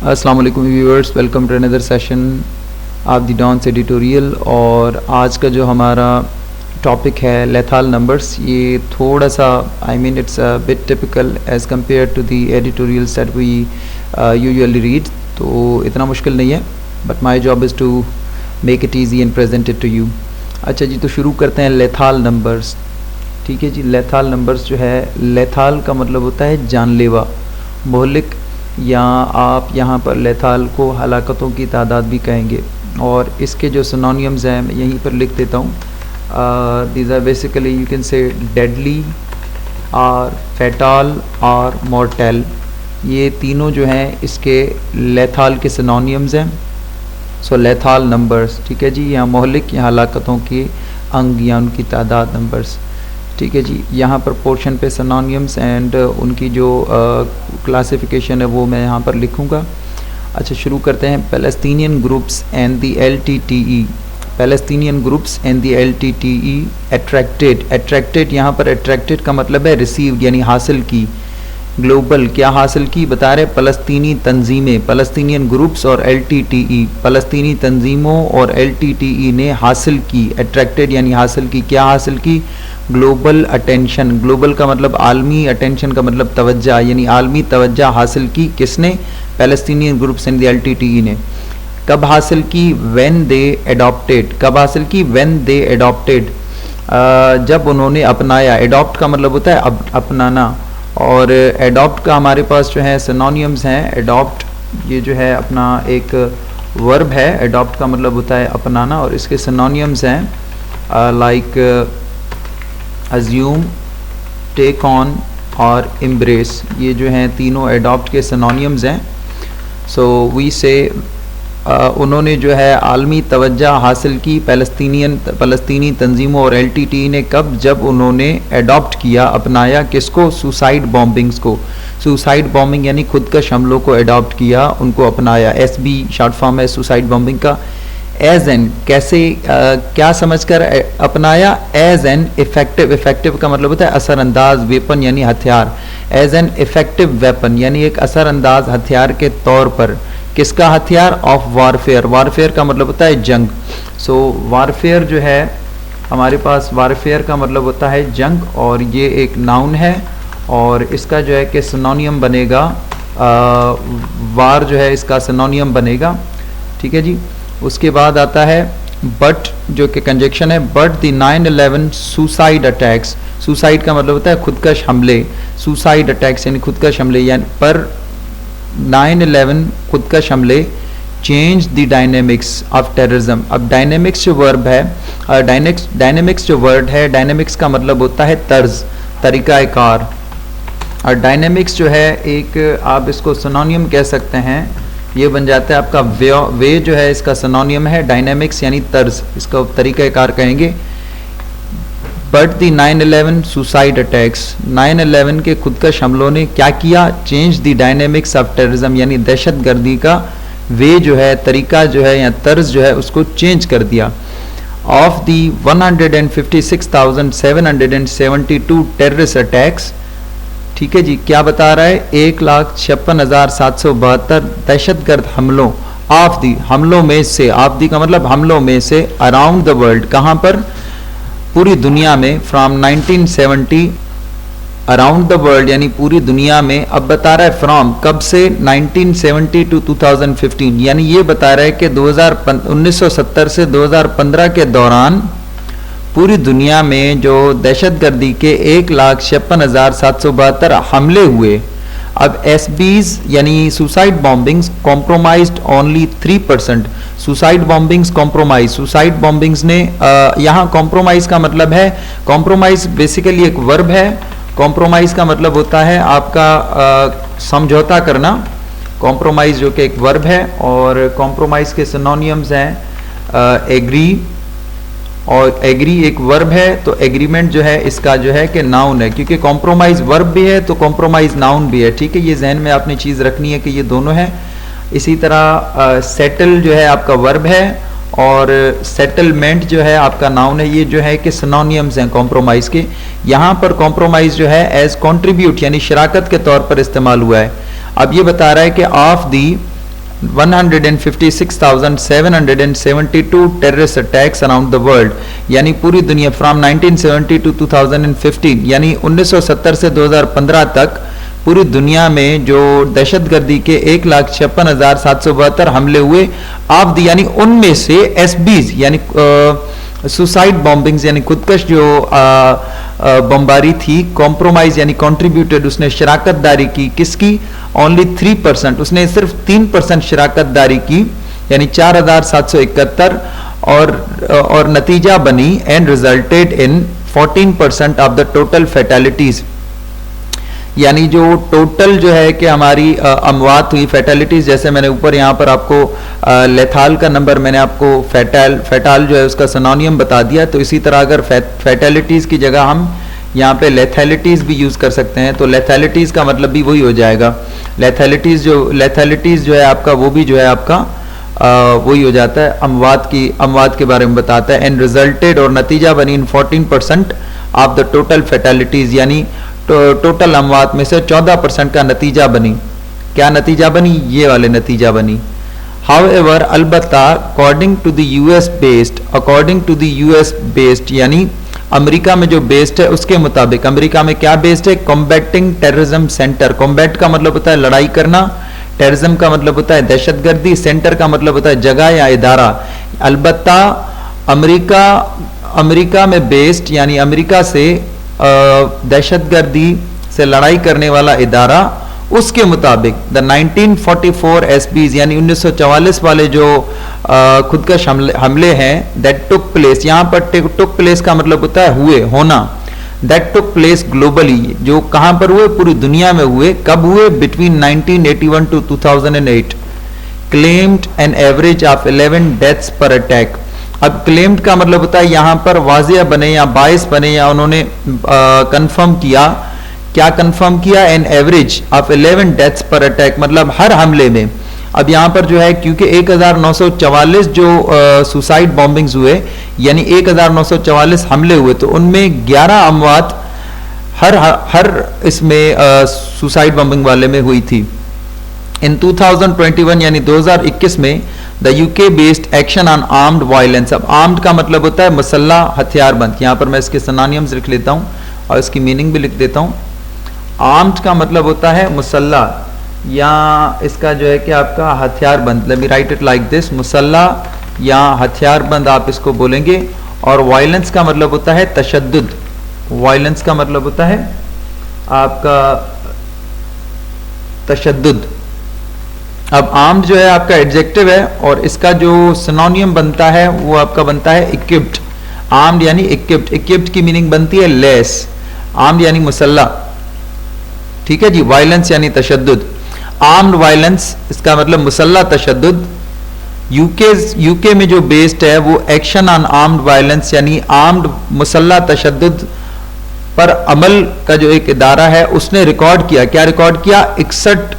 अस्सलाम वालेकुम viewers, welcome to another session of the Dawn's editorial. और आज का जो हमारा टॉपिक है लेथाल नंबर्स, ये थोड़ा सा it's a bit typical as compare to the editorials that we usually read. तो इतना मुश्किल नहीं है, but my job is to make it easy and present it to you. अच्छा जी, तो शुरू करते हैं लेथाल नंबर्स। ठीक है जी, लेथाल नंबर्स जो है, लेथाल का मतलब होता है जानलेवा, मोहलिक, या आप यहाँ पर लेथाल को हलाकतों की तादाद भी कहेंगे। और इसके जो सिनोनिम्स हैं मैं यहीं पर लिख देता हूँ। These are basically you can say deadly और फैटाल और मॉर्टेल, ये तीनों जो हैं इसके लेथाल के सिनोनिम्स हैं। सो लेथाल नंबर्स, ठीक है जी, या मोहलिक या हलाकतों के अंग या उनकी तादाद नंबर्स। ठीक है जी, यहाँ पर पोर्शन पे सिनोनिम्स एंड उनकी जो क्लासिफिकेशन है वो मैं यहाँ पर लिखूँगा। अच्छा, शुरू करते हैं। Palestinian groups and the LTTE, Palestinian groups and the LTTE attracted. Attracted, यहाँ पर अट्रैक्टेड का मतलब है रिसीव्ड यानी हासिल की। ग्लोबल, क्या हासिल की बता रहे, फ़लस्तीनी तंजीमें, फ़लस्तीनियन ग्रुप्स और LTTE, फ़लस्तीनी तंजीमों और LTTE ने हासिल की। अट्रैक्टेड यानी हासिल की, क्या हासिल की, ग्लोबल अटेंशन। ग्लोबल का मतलब आलमी, अटेंशन का मतलब तवज्जा, यानी आलमी तवज्जा हासिल की किसने, Palestinian groups and the LTTE ने। कब हासिल की, व्हेन दे अडॉप्टेड। कब हासिल की, व्हेन दे अडॉप्टेड, जब उन्होंने अपनाया। अडॉप्ट का मतलब होता है अपनाना, और एडॉप्ट का हमारे पास जो है सिनोनिम्स हैं। एडॉप्ट ये जो है अपना एक वर्ब है, एडॉप्ट का मतलब होता है अपनाना, और इसके सिनोनिम्स हैं लाइक अज्यूम, टेक ऑन और एम्ब्रेस। ये जो हैं तीनों एडॉप्ट के सिनोनिम्स हैं। सो वी से उन्होंने जो है आलमी तवज्जा हासिल की फ़लस्तीनी तंजीमों और LTTE ने। कब, जब उन्होंने एडॉप्ट किया, अपनाया किसको, सुसाइड बॉम्बिंग्स को। सुसाइड बॉम्बिंग यानी खुदकश हमलों को एडॉप्ट किया, उनको अपनाया। SB शॉर्ट फॉर्म है सुसाइड बॉम्बिंग का। एज एन, कैसे, क्या समझकर अपनाया, एज एन इफेक्टिव। इफेक्टिव का मतलब होता है असरअंदाज, वेपन यानी हथियार। एज एन इफेक्टिव वेपन यानी एक असरअंदाज हथियार के तौर पर। किसका हथियार, ऑफ वारफेयर। वारफेयर का मतलब होता है जंग। सो वारफेयर जो है हमारे पास, वारफेयर का मतलब होता है जंग, और ये एक नाउन है, और इसका जो है कि सिनोनियम बनेगा, वार जो है इसका सिनोनियम बनेगा। ठीक है जी, उसके बाद आता है बट, जो कि कंजक्शन है, but the 9/11 suicide attacks. Suicide का मतलब होता है खुदकश हमले, सुसाइड अटैक्स यानी खुदकश हमले, यानी पर 9/11 खुदकश हमले change the dynamics of terrorism. अब डायनेमिक्स जो वर्ब है, डायनेमिक्स जो वर्ड है, डायनेमिक्स का मतलब होता है तर्ज, तरीक़ाकार। और डायनेमिक्स जो है एक, आप इसको सिनोनियम कह सकते हैं, ये बन जाता है आपका वे जो है इसका सिनोनियम है डायनेमिक्स यानी तर्ज, इसका तरीक़ाकार कहेंगे। बट द 9/11 सुसाइड अटैक्स, 9/11 के खुदकश हमलों ने क्या किया, change the dynamics of terrorism, यानी दहशत गर्दी का वे जो है, तरीका जो है या तर्ज जो है उसको चेंज कर दिया। ऑफ द 156,772 टेररिस्ट अटैक्स, ठीक है जी, क्या बता रहा है, 1,56,772 दहशतगर्द हमलों, ऑफ दी, हमलों में से, ऑफ दी का मतलब हमलों में से, अराउंड द वर्ल्ड, कहाँ पर, पूरी दुनिया में, फ्रॉम 1970, अराउंड द वर्ल्ड यानी पूरी दुनिया में। अब बता रहा है फ्रॉम, कब से, 1970 टू 2015, यानी ये बता रहा है कि 1970 से 2015 के दौरान पूरी दुनिया में जो दहशतगर्दी के 1,56,772 हमले हुए। अब SBs यानी suicide bombings compromised only 3%। Suicide bombings compromise, suicide bombings ने, यहाँ कॉम्प्रोमाइज का मतलब है, कॉम्प्रोमाइज बेसिकली एक वर्ब है। कॉम्प्रोमाइज का मतलब होता है आपका समझौता करना। कॉम्प्रोमाइज जो कि एक वर्ब है, और कॉम्प्रोमाइज के सिनोनिम्स हैं एग्री, और एग्री एक वर्ब है, तो एग्रीमेंट जो है इसका जो है कि नाउन है, क्योंकि कॉम्प्रोमाइज वर्ब भी है तो कॉम्प्रोमाइज नाउन भी है। ठीक है, ये जहन में आपने चीज़ रखनी है कि ये दोनों है। इसी तरह सेटल जो है आपका वर्ब है, और सेटलमेंट जो है आपका नाउन है। ये जो है कि सिनोनिम्स हैं कॉम्प्रोमाइज के। यहाँ पर कॉम्प्रोमाइज जो है एज कंट्रीब्यूट यानी शराकत के तौर पर इस्तेमाल हुआ है। अब ये बता रहा है कि of the 156,772 terrorist attacks around the world, यानी पूरी दुनिया फ्रॉम 1970 टू 2015, यानी 1970 से 2015 तक पूरी दुनिया में जो दहशतगर्दी के 1,56,772 हमले हुए आप दी, यानी उनमें से एसबीज यानी सुसाइड बॉम्बिंग्स यानी खुदकश जो बमबारी थी, कॉम्प्रोमाइज यानी कंट्रीब्यूटेड उसने शराकत दारी की, किसकी? ओनली 3%, उसने सिर्फ 3% शराकत दारी की, यानी 4,771 और नतीजा बनी and resulted in 14% of the total fatalities, यानी जो टोटल जो है कि हमारी अमवात हुई फैटेलिटीज, जैसे मैंने ऊपर यहाँ पर आपको लेथाल का नंबर मैंने आपको फैटाल जो है उसका सिनोनियम बता दिया, तो इसी तरह अगर फैटेलिटीज की जगह हम यहाँ पे लेथैलिटीज भी यूज कर सकते हैं, तो लेथैलिटीज का मतलब भी वही हो जाएगा। लेथैलिटीज जो है आपका वो भी जो है आपका वही हो जाता है, अमवात के बारे में बताता है। एंड रिजल्टेड और नतीजा बनी इन 14% ऑफ द टोटल फैटेलिटीज, यानी टोटल अमवात में से 14% का नतीजा बनी। क्या नतीजा बनी? ये वाले नतीजा बनी। हाउएवर अलबत्ता according to the US based यानी अमेरिका में जो बेस्ड है उसके मुताबिक, अमेरिका में क्या बेस्ड है? Combating terrorism centre. कॉम्बैट का मतलब होता है लड़ाई करना, टेररिज्म का मतलब होता है दहशतगर्दी, सेंटर का मतलब होता है जगह या इदारा। अलबत्ता अमेरिका में बेस्ड यानी अमेरिका से दहशतगर्दी से लड़ाई करने वाला इदारा, उसके मुताबिक द 1944 एसबीज यानी 1944 वाले जो खुदकश हमले हैं दैट टुक प्लेस, यहाँ पर टुक प्लेस का मतलब होता है हुए, होना। दैट टुक प्लेस ग्लोबली, जो कहाँ पर हुए? पूरी दुनिया में हुए। कब हुए? Between 1981 to 2008। Claimed an average of 11 deaths per attack. अब क्लेम्ड का मतलब होता है यहाँ पर वाजिया बने या बाइस बने या उन्होंने कंफर्म किया। क्या कंफर्म किया? N average of 11 deaths per attack, मतलब हर हमले में। अब यहाँ पर जो है क्योंकि 1944 जो सुसाइड बॉम्बिंग्स हुए यानी 1944 हमले हुए, तो उनमें 11 अमवात हर इसमें सुसाइड बॉम्बिंग वाले में हुई थी। इन 2021 यानी 2021 में the UK based action on armed violence. अब आर्म्ड का मतलब होता है मुसल्लह हथियारबंद। यहाँ पर मैं इसके सिनोनिम्स लिख लेता हूँ और इसकी मीनिंग भी लिख देता हूँ। आर्म्ड का मतलब होता है मुसल्लह, या इसका जो है कि आपका हथियारबंद। Let me write it like this, मुसल्लह या हथियारबंद आप इसको बोलेंगे। और वायलेंस का मतलब होता है तशद्दुद। वायलेंस का मतलब होता है आपका तशद्दुद। अब आर्म्ड जो है आपका एडजेक्टिव है और इसका जो सिनोनियम बनता है वो आपका बनता है इक्विप्ड। आर्म्ड यानी इक्विप्ड। इक्विप्ड की मीनिंग बनती है लेस। आर्म्ड यानी मुसल्ला, ठीक है जी। वायलेंस यानी तशद्दुद। आर्म्ड वायलेंस इसका मतलब मुसल्ला तशद्दुद। यूके में जो बेस्ड है वो एक्शन ऑन आर्म्ड वायलेंस यानी आर्म्ड मुसल्ला तशद्दुद पर अमल का जो एक इदारा है उसने रिकॉर्ड किया। क्या रिकॉर्ड किया? 61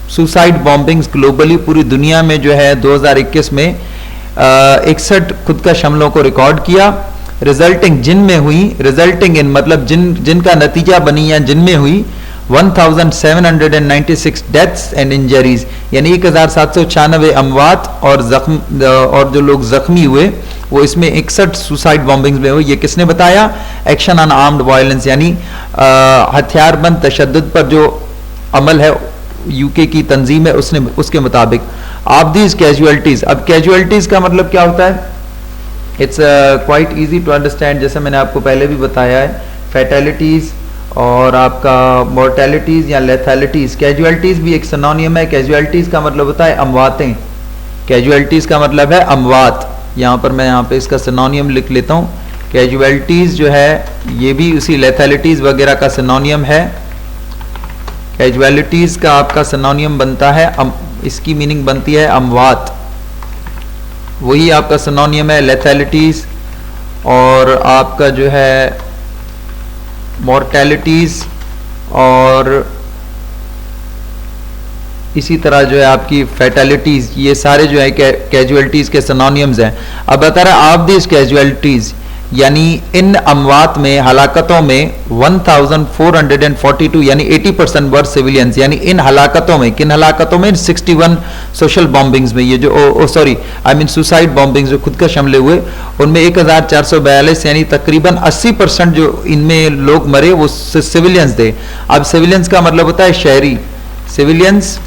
सुसाइड बॉम्बिंग्स ग्लोबली, पूरी दुनिया में जो है 2021 में 61 खुदकश हमलों को रिकॉर्ड किया। रिजल्टिंग जिनमें हुई, रिजल्टिंग इन मतलब जिनका नतीजा बनी या जिनमें हुई 1796 डेथ्स एंड इंजरीज, यानी 1796 अमवात और जो लोग जख्मी हुए वो इसमें 61 सुसाइड बॉम्बिंग्स में हुए। ये किसने बताया? एक्शन ऑन आर्म्ड वायलेंस यानी हथियारबंद तशद्दुद पर जो अमल है यूके की तंजीम है उसके मुताबिक। Of these casualties. अब कैजुअलिटीज का मतलब क्या होता है? It's quite easy to understand. जैसे मैंने आपको पहले भी बताया है, फैटेलिटीज और आपका मोर्टेलिटीज या लेथैलिटीज। कैजुअलिटीज भी एक सिनोनियम है। कैजुअलिटीज का मतलब होता है अमवातें। कैजुअलिटीज का मतलब है अमवात। यहाँ पर मैं यहाँ पे इसका सिनोनियम लिख लेता हूँ। कैजुअलिटीज जो है ये भी उसी लेथैलिटीज वगैरह का सिनोनियम है। कैजुअलिटीज का आपका सिनोनियम बनता है इसकी मीनिंग बनती है अमवात। वही आपका सिनोनियम है लेथैलिटीज। और आपका जो है मॉर्टेलिटीज और इसी तरह जो है आपकी फैटेलिटीज, ये सारे जो है कैजुअलिटीज के सिनोनियम्स हैं। अब बता रहा ऑफ दिस कैजुअलिटीज यानी इन अमवात में, हलाकतों में 1442 यानी 80% वर सिविलियंस, यानी इन हलाकतों में, किन हलाकतों में, 61 सोशल बॉम्बिंग्स में, ये जो सुसाइड बॉम्बिंग्स जो खुदकश हमले हुए, उनमें 1442 यानी तकरीबन 80% जो इनमें लोग मरे वो सिविलियंस थे। अब सिविलियंस का मतलब होता है शहरी, सिविलियंस,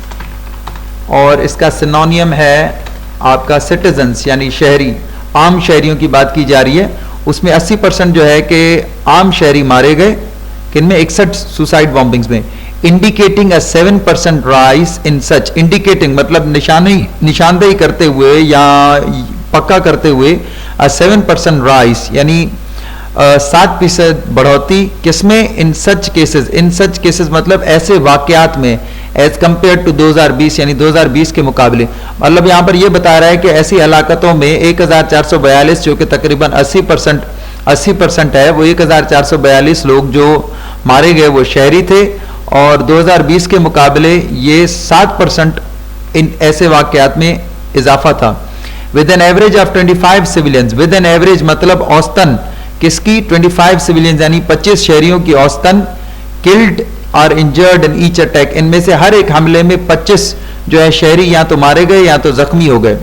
और इसका सिनोनियम है आपका सिटीजन्स यानी शहरी, आम शहरियों की बात की जा रही है। उसमें 80% जो है कि आम शहरी मारे गए, किनमें, 61 सुसाइड बॉम्बिंग्स में, indicating a 7% rise in such, indicating मतलब निशानदेही करते हुए या पक्का करते हुए, 7% राइज यानी 7% बढ़ोतरी, किसमें, इन सच केसेस मतलब ऐसे वाकयात में, एज कंपेयर टू 2020 यानी 2020 के मुकाबले। मतलब यहाँ पर यह बता रहा है कि ऐसी हलाकतों में 1442 जो कि तकरीबन 80% है, वो 1442 लोग जो मारे गए वो शहरी थे, और 2020 के मुकाबले ये 7% इन ऐसे वाकयात में इजाफा था। With N average of 25 civilians, with an average मतलब औसतन किसकी, 25 सिविलियंस यानी 25 शहरियों की औसतन, किल्ड और इंजर्ड इन ईच अटैक, इनमें से हर एक हमले में 25 जो है शहरी या तो मारे गए या तो जख्मी हो गए।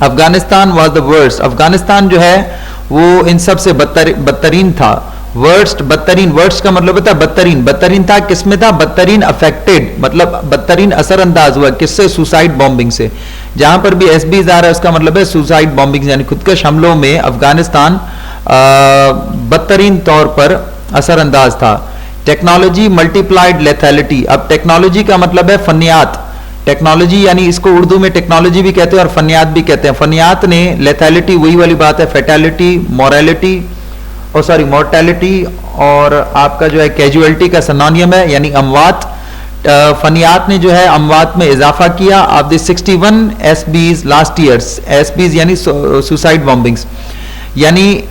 Afghanistan was the worst, Afghanistan जो है वो इन सब से बदतरीन था। वर्स्ट, बदतरीन, वर्स्ट का मतलब होता है बदतरीन, बदतरीन था किसमें था, बदतरीन अफेक्टेड मतलब बदतरीन असरअंदाज हुआ, किससे, सुसाइड बॉम्बिंग से। जहां पर भी एसबीज आ रहा है उसका मतलब है सुसाइड बॉम्बिंग यानी खुदकश हमलों में अफगानिस्तान बदतरीन तौर पर असरअंदाज था। टेक्नोलॉजी मल्टीप्लाइड लेथैलिटी, अब टेक्नोलॉजी का मतलब है फनियात, टेक्नोलॉजी यानी इसको उर्दू में टेक्नोलॉजी भी कहते हैं और फनियात भी कहते हैं। फनियात ने लेथैलिटी, वही वाली बात है, फेटैलिटी, मोरालिटी और सॉरी मोर्टेलिटी और आपका जो है कैजुअलिटी का सिनोनियम है यानी अमवात। फनियात ने जो है अमवात में इजाफा किया। ऑफ द 61 एसबीज लास्ट ईयर्स, एसबीज यानी सुसाइड बॉम्बिंग्स, यानी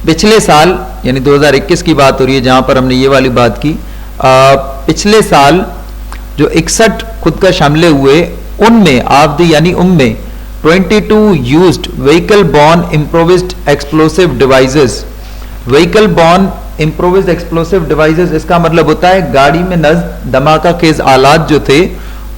पिछले साल यानी 2021 की बात हो रही है जहां पर हमने ये वाली बात की। पिछले साल जो 61 खुदकश हमले हुए उनमें ऑफ द यानी उनमें 22 used vehicle borne improvised explosive devices. Vehicle borne improvised explosive devices इसका मतलब होता है गाड़ी में नज़्द धमाका खेज आलात जो थे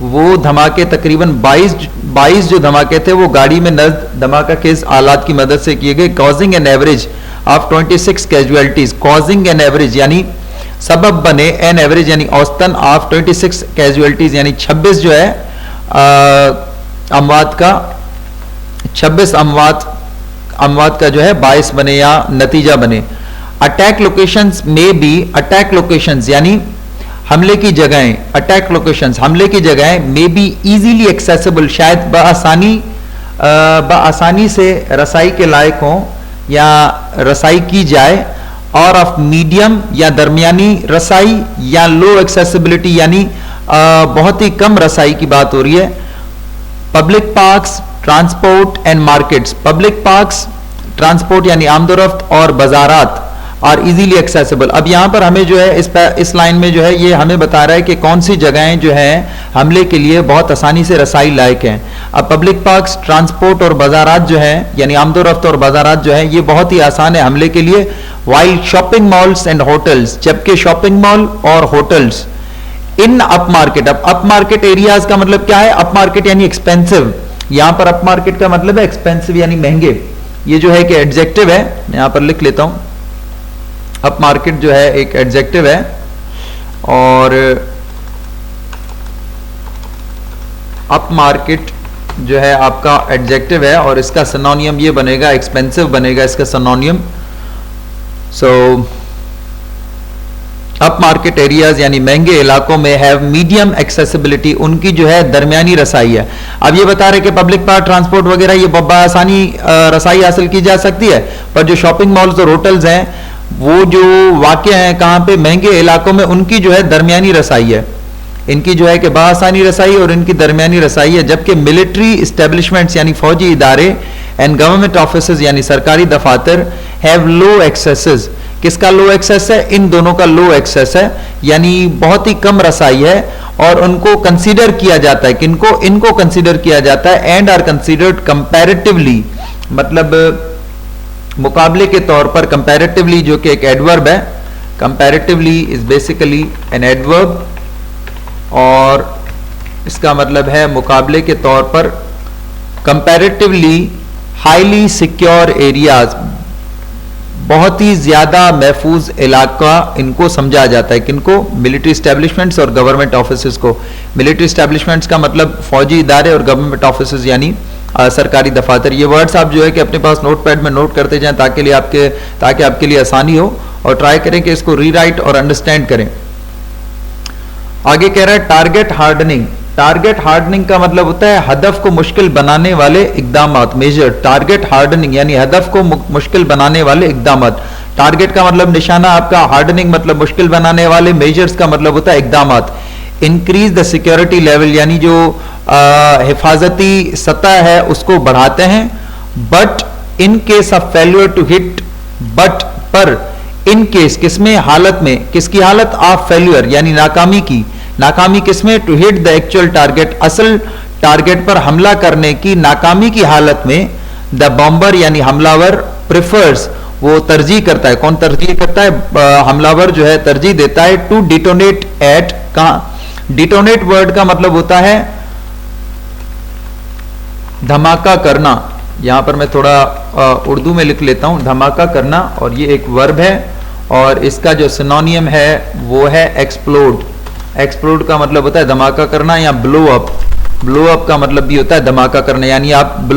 वो धमाके तकरीबन 22 जो धमाके थे वो गाड़ी में नज़्द धमाका खेज आलात की मदद से किए गए। Causing an average of 26 casualties, causing an average यानी सबब बने, एन एवरेज यानी औसतन ऑफ 26 कैजुअलिटीज यानी 26 जो है अमवात का 26 अमवात का जो है बायस बने या नतीजा बने। अटैक लोकेशंस में भी, अटैक लोकेशंस यानी हमले की जगहें, अटैक लोकेशंस हमले की जगहें में बी इजीली एक्सेसिबल, शायद बआसानी से रसाई के लायक हों या रसाई की जाए, और ऑफ मीडियम या दरमियानी रसाई या लो एक्सेसिबिलिटी यानी बहुत ही कम रसाई की बात हो रही है। Public parks, transport and markets, public parks, transport यानी आमदोरफ्त और बाजारात और इजीली एक्सेसिबल। अब यहां पर हमें जो है इस लाइन में जो है ये हमें बता रहा है कि कौन सी जगहें जो है हमले के लिए बहुत आसानी से रसाई लायक हैं। अब पब्लिक पार्क्स, ट्रांसपोर्ट और बाजारात जो है यानी आमदोरफ्त और बाजारात जो है ये बहुत ही आसान है हमले के लिए। While shopping malls and hotels, जबकि शॉपिंग मॉल और होटल्स इन अप मार्केट, अब अप मार्केट एरियाज का मतलब क्या है, अप मार्केट यानी एक्सपेंसिव, यहां पर अप मार्केट का मतलब है एक्सपेंसिव यानी महंगे। ये जो है कि एडजेक्टिव है, यहां पर लिख लेता हूं, अप मार्केट जो है एक एडजेक्टिव है और अप मार्केट जो है आपका एडजेक्टिव है और इसका सिनोनियम ये बनेगा, एक्सपेंसिव बनेगा इसका सिनोनियम। सो अप मार्केट एरियाज यानी महंगे इलाकों में हैव मीडियम एक्सेसिबिलिटी, उनकी जो है दरमियानी रसाई है। अब ये बता रहे कि पब्लिक पार्क, ट्रांसपोर्ट वगैरह ये आसानी रसाई हासिल की जा सकती है, पर जो शॉपिंग मॉल्स और होटल्स हैं वो जो वाक़ हैं कहाँ पे, महंगे इलाकों में, उनकी जो है दरमियानी रसाई है, इनकी जो है कि बासानी रसाई और इनकी दरमियानी रसाई है। जबकि मिलिट्री इस्टेब्लिशमेंट्स यानी फौजी इदारे एंड गवर्नमेंट ऑफिसेज यानी सरकारी दफातर हैव लो एक्सेसेस, किसका लो एक्सेस है, इन दोनों का लो एक्सेस है यानी बहुत ही कम रसाई है और उनको कंसीडर किया जाता है, किनको, इनको कंसीडर किया जाता है एंड आर कंसीडर्ड कंपैरेटिवली, मतलब मुकाबले के तौर पर, कंपैरेटिवली जो कि एक एडवर्ब है, comparatively is basically an adverb, और इसका मतलब है मुकाबले के तौर पर, कंपैरेटिवली हाईली सिक्योर एरियाज, बहुत ही ज्यादा महफूज इलाका इनको समझा जाता है। किनको? मिलिट्री स्टैब्लिशमेंट्स और गवर्नमेंट ऑफिसेस को। मिलिट्री स्टैब्लिशमेंट्स का मतलब फौजी इदारे, और गवर्नमेंट ऑफिसेस यानी सरकारी दफातर। ये वर्ड्स आप जो है कि अपने पास नोटपैड में नोट करते जाएं ताकि आपके लिए आसानी हो, और ट्राई करें कि इसको रीराइट और अंडरस्टैंड करें। आगे कह रहा है टारगेट हार्डनिंग। टारगेट हार्डनिंग का मतलब होता है हदफ को मुश्किल बनाने वाले इकदामात, मेजर। टारगेट हार्डनिंग यानी हदफ को मुश्किल बनाने वाले इकदामात। टारगेट का मतलब निशाना आपका, हार्डनिंग मतलब मुश्किल बनाने वाले, मेजर्स का मतलब होता है इकदामात। इंक्रीज द सिक्योरिटी लेवल यानी जो हिफाजती सतह है उसको बढ़ाते हैं। But in case of failure to hit, but पर इन केस किसमें, हालत में, किसकी हालत? ऑफ फेल्यूर यानी नाकामी की। नाकामी किसमें? To hit the actual target, असल टारगेट पर हमला करने की नाकामी की हालत में द बॉम्बर यानी हमलावर प्रिफर्स, वो तरजीह करता है। कौन तरजीह करता है? हमलावर जो है तरजीह देता है टू डिटोनेट एट। कहां? डिटोनेट वर्ड का मतलब होता है धमाका करना। यहां पर मैं थोड़ा उर्दू में लिख लेता हूं, धमाका करना, और ये एक वर्ब है, और इसका जो सिनोनियम है वो है एक्सप्लोड। एक्सप्लोड का मतलब होता है धमाका करना या ब्लो अप। ब्लो अप का मतलब भी होता है धमाका करना, यानी आप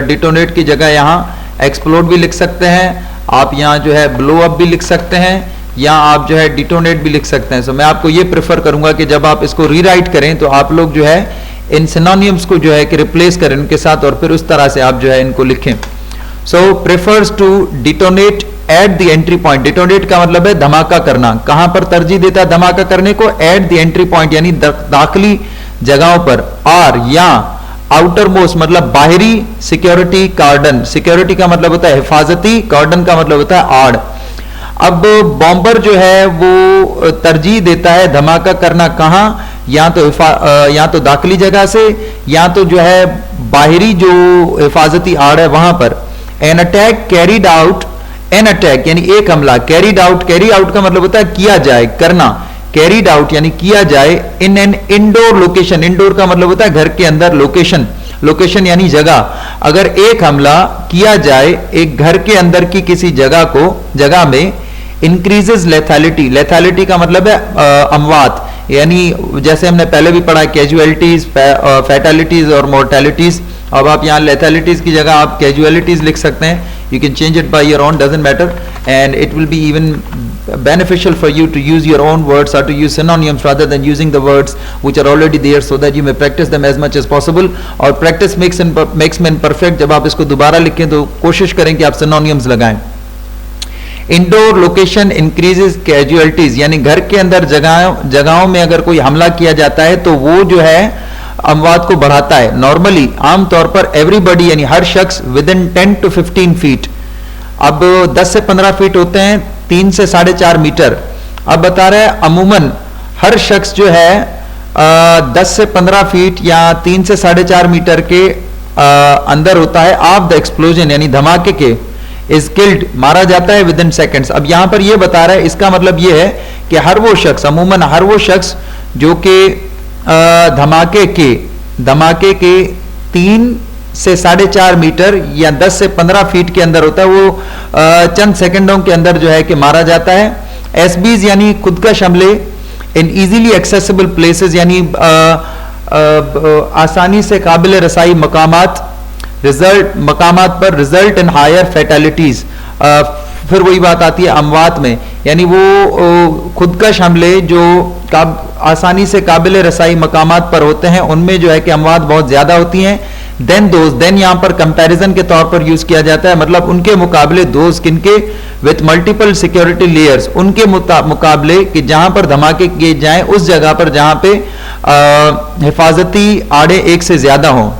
डिटोनेट की जगह यहाँ एक्सप्लोड भी लिख सकते हैं, आप यहाँ जो है ब्लो अप भी लिख सकते हैं, या आप जो है डिटोनेट भी लिख सकते हैं। सो मैं आपको ये प्रेफर करूंगा कि जब आप इसको रीराइट करें तो आप लोग जो है इन सिनोनिम्स को जो है कि रिप्लेस करें उनके साथ, और फिर उस तरह से आप जो है इनको लिखें। So prefers to detonate at the entry point. Detonate का मतलब है धमाका करना। कहां पर तरजीह देता है धमाका करने को? एट द एंट्री पॉइंट यानी दाखिली जगहों पर, और या आउटर मोस्ट मतलब बाहरी सिक्योरिटी कार्डन। सिक्योरिटी का मतलब होता है हिफाजती, कार्डन का मतलब होता है आड़। अब बॉम्बर जो है वो तरजीह देता है धमाका करना कहां? या तो दाखिली जगह से, या तो जो है बाहरी जो हिफाजती आड़ है वहां पर। An attack carried out, an attack यानी एक हमला, कैरीड आउट, कैरी आउट का मतलब होता है किया जाए, करना। कैरीड आउट यानी किया जाए in an indoor location. Indoor का मतलब होता है घर के अंदर, लोकेशन, लोकेशन यानी जगह। अगर एक हमला किया जाए एक घर के अंदर की किसी जगह में, इंक्रीजेस लेथैलिटी। लेथैलिटी का मतलब है अमवात, यानी जैसे हमने पहले भी पढ़ा कैजुअलिटीज, फैटेलिटीज और मोर्टेलिटीज। अब आप यहाँ लेथैलिटीज की जगह आप कैजुअलिटीज लिख सकते हैं। You can change it by your own, doesn't matter, and it will be even beneficial for you to use your own words or to use synonyms rather than using the words which are already there, so that you may practice them as much as possible. और practice makes man perfect। जब आप इसको दोबारा लिखें तो कोशिश करें कि आप synonyms लगाएं। इंडोर लोकेशन इंक्रीजेस कैजुअलिटीज, यानी घर के अंदर जगहों में अगर कोई हमला किया जाता है तो वो जो है अमवात को बढ़ाता है। नॉर्मली आमतौर पर एवरीबॉडी यानी हर शख्स विद इन 10 to 15 फीट, अब 10 से 15 फीट होते हैं, 3 से 4.5 मीटर। अब बता रहा है अमूमन हर शख्स जो है 10 से 15 फीट या 3 से 4.5 मीटर के अंदर होता है ऑफ द एक्सप्लोजन यानी धमाके के, इज किल्ड मारा जाता है विद इन सेकेंड्स। अब यहां पर यह बता रहा है, इसका मतलब यह है कि हर वो शख्स, अमूमन हर वो शख्स जो कि धमाके के 3 से 4.5 मीटर या 10 से 15 फीट के अंदर होता है, वो चंद सेकंडों के अंदर जो है कि मारा जाता है। एसबीज यानी खुदकश हमले इन इजीली एक्सेसिबल प्लेसेस, यानी आसानी से काबिल रसाई मकामात पर रिजल्ट इन हायर फैटेलिटीज। फिर वही बात आती है अमवात में, यानी वो खुदकश हमले जो आसानी से काबिल रसाई मकामात पर होते हैं उनमें जो है कि अमवात बहुत ज्यादा होती हैं। देन यहां पर कंपैरिजन के तौर पर यूज किया जाता है, मतलब उनके मुकाबले दोज किनके, विथ मल्टीपल सिक्योरिटी लेयर्स, उनके मुकाबले कि जहां पर धमाके किए जाएं उस जगह पर जहां पे हिफाजती आड़े एक से ज्यादा हों।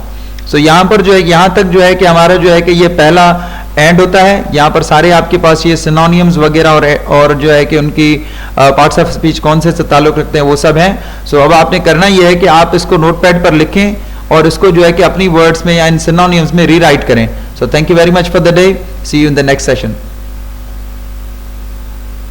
सो यहां पर जो है, यहां तक जो है कि हमारा जो है कि ये पहला एंड होता है। यहाँ पर सारे आपके पास ये सिनोनियम्स वगैरह और जो है कि उनकी पार्ट्स ऑफ स्पीच कौन से ताल्लुक रखते हैं वो सब हैं। सो अब आपने करना ये है कि आप इसको नोटपैड पर लिखें और इसको जो है कि अपनी वर्ड्स में या इन सिनोनिम्स में रीराइट करें. So thank you very much for the day. See you in the next session.